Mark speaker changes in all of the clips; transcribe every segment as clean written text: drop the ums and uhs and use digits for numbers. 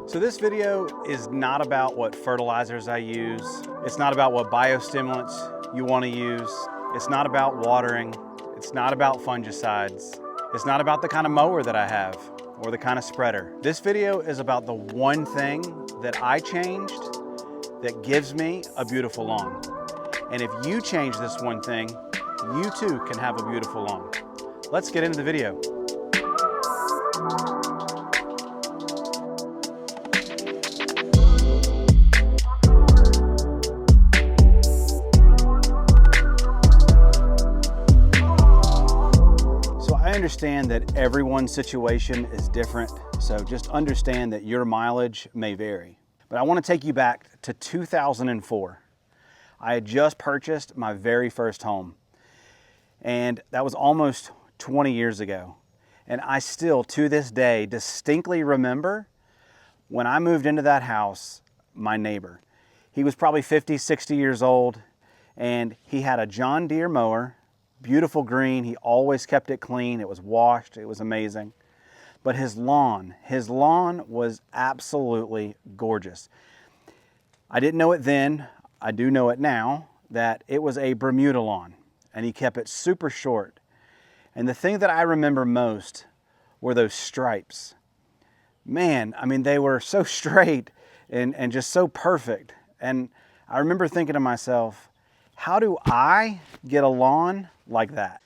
Speaker 1: So this video is not about what fertilizers I use. It's not about what biostimulants you want to use. It's not about watering. It's not about fungicides. It's not about the kind of mower that I have or the kind of spreader. This video is about the one thing that I changed that gives me a beautiful lawn. And if you change this one thing, you too can have a beautiful lawn. Let's get into the video. I understand that everyone's situation is different, so just understand that your mileage may vary. But I want to take you back to 2004. I had just purchased my very first home, and that was almost 20 years ago. And I still, to this day, distinctly remember when I moved into that house, my neighbor. He was probably 50, 60 years old, and he had a John Deere mower. Beautiful green, he always kept it clean, it was washed, it was amazing. But his lawn was absolutely gorgeous. I didn't know it then, I do know it now, that it was a Bermuda lawn, and he kept it super short. And the thing that I remember most were those stripes. Man, I mean, they were so straight and just so perfect. And I remember thinking to myself, how do I get a lawn like that?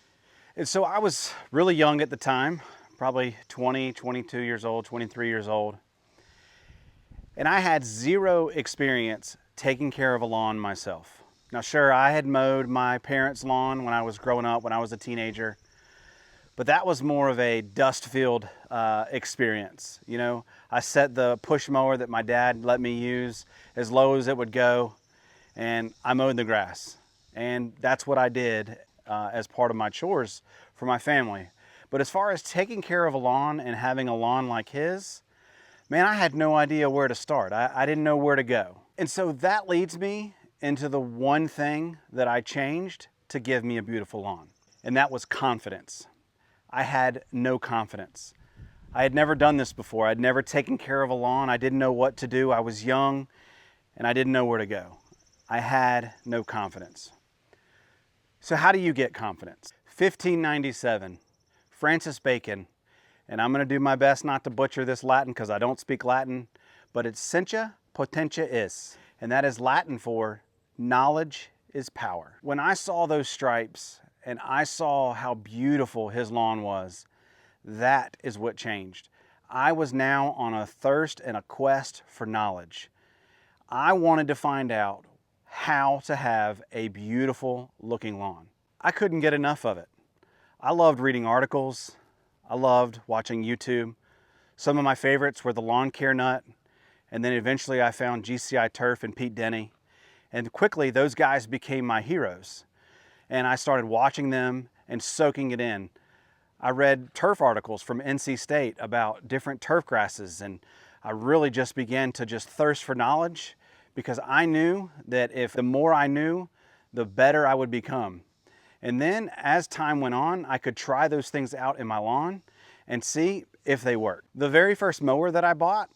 Speaker 1: And so I was really young at the time, probably 20, 22 years old, 23 years old. And I had zero experience taking care of a lawn myself. Now sure, I had mowed my parents' lawn when I was growing up, when I was a teenager, but that was more of a dust field experience. You know, I set the push mower that my dad let me use as low as it would go, and I mowed the grass. And that's what I did as part of my chores for my family. But as far as taking care of a lawn and having a lawn like his, man, I had no idea where to start. I didn't know where to go. And so that leads me into the one thing that I changed to give me a beautiful lawn. And that was confidence. I had no confidence. I had never done this before. I'd never taken care of a lawn. I didn't know what to do. I was young and I didn't know where to go. I had no confidence. So how do you get confidence? 1597, Francis Bacon, and I'm going to do my best not to butcher this Latin because I don't speak Latin, but it's Scientia Potentia is, and that is Latin for knowledge is power. When I saw those stripes and I saw how beautiful his lawn was, that is what changed. I was now on a thirst and a quest for knowledge. I wanted to find out how to have a beautiful looking lawn. I couldn't get enough of it. I loved reading articles. I loved watching YouTube. Some of my favorites were the Lawn Care Nut, and then eventually I found GCI Turf and Pete Denny. And quickly those guys became my heroes. And I started watching them and soaking it in. I read turf articles from NC State about different turf grasses, and I really just began to just thirst for knowledge, because I knew that if the more I knew, the better I would become. And then as time went on, I could try those things out in my lawn and see if they worked. The very first mower that I bought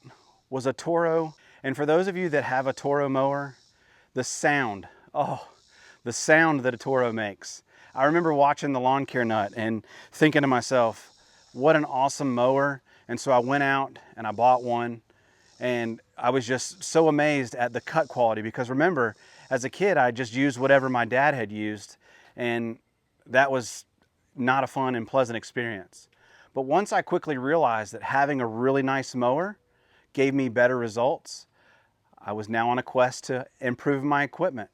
Speaker 1: was a Toro. And for those of you that have a Toro mower, the sound that a Toro makes. I remember watching the Lawn Care Nut and thinking to myself, what an awesome mower. And so I went out and I bought one. And I was just so amazed at the cut quality, because remember, as a kid, I just used whatever my dad had used, and that was not a fun and pleasant experience. But once I quickly realized that having a really nice mower gave me better results, I was now on a quest to improve my equipment.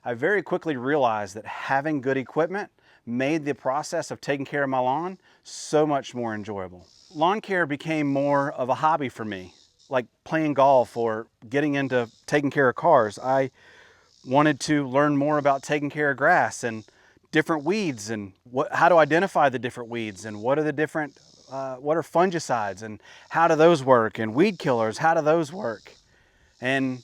Speaker 1: I very quickly realized that having good equipment made the process of taking care of my lawn so much more enjoyable. Lawn care became more of a hobby for me, like playing golf or getting into taking care of cars. I wanted to learn more about taking care of grass and different weeds, and how to identify the different weeds, and what are the different, what are fungicides and how do those work, and weed killers, how do those work, and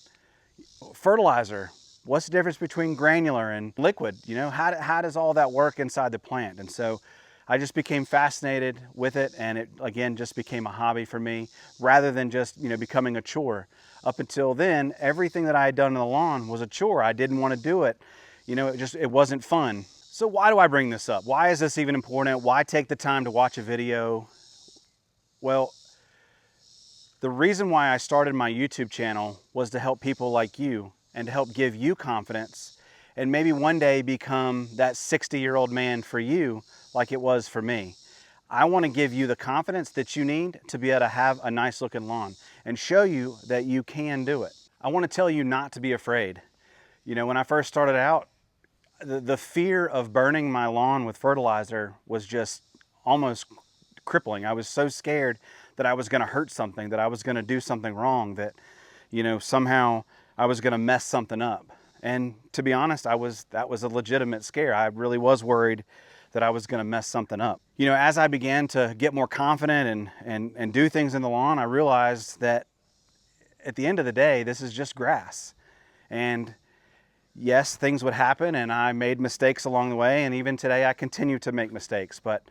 Speaker 1: fertilizer, what's the difference between granular and liquid, you know, how does all that work inside the plant? And so I just became fascinated with it, and it again just became a hobby for me rather than just, you know, becoming a chore. Up until then, everything that I had done on the lawn was a chore. I didn't want to do it. You know, it wasn't fun. So why do I bring this up? Why is this even important? Why take the time to watch a video? Well, the reason why I started my YouTube channel was to help people like you and to help give you confidence and maybe one day become that 60-year-old man for you like it was for me. I want to give you the confidence that you need to be able to have a nice looking lawn and show you that you can do it. I want to tell you not to be afraid. You know, when I first started out, the fear of burning my lawn with fertilizer was just almost crippling. I was so scared that I was going to hurt something, that I was going to do something wrong, that, you know, somehow I was going to mess something up. And to be honest, that was a legitimate scare. I really was worried that I was going to mess something up. You know, as I began to get more confident and do things in the lawn, I realized that at the end of the day, this is just grass. And yes, things would happen, and I made mistakes along the way, and even today I continue to make mistakes. But,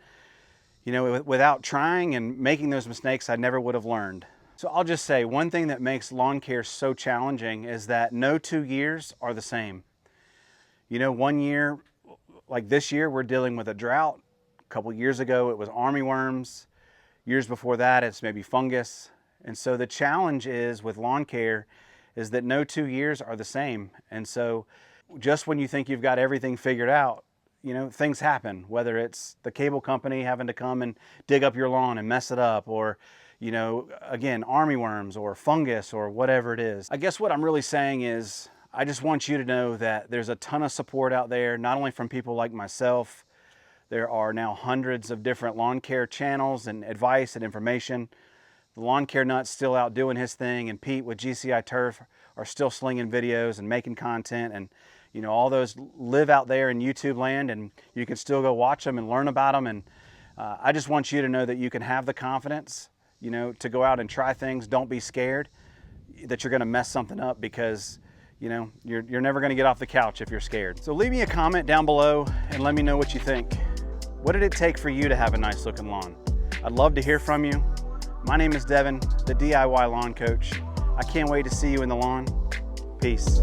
Speaker 1: you know, without trying and making those mistakes, I never would have learned. So I'll just say, one thing that makes lawn care so challenging is that no 2 years are the same. You know, one year, like this year, we're dealing with a drought. A couple years ago, it was armyworms. Years before that, it's maybe fungus. And so the challenge is with lawn care is that no 2 years are the same. And so just when you think you've got everything figured out, you know, things happen, whether it's the cable company having to come and dig up your lawn and mess it up, or, you know, again, armyworms or fungus or whatever it is. I guess what I'm really saying is I just want you to know that there's a ton of support out there, not only from people like myself. There are now hundreds of different lawn care channels and advice and information. The Lawn Care Nut's still out doing his thing, and Pete with GCI Turf are still slinging videos and making content, and you know, all those live out there in YouTube land, and you can still go watch them and learn about them. And I just want you to know that you can have the confidence, you know, to go out and try things. Don't be scared that you're going to mess something up, because you know, you're never going to get off the couch if you're scared. So leave me a comment down below and let me know what you think. What did it take for you to have a nice looking lawn? I'd love to hear from you. My name is Devin, the DIY Lawn Coach. I can't wait to see you in the lawn. Peace.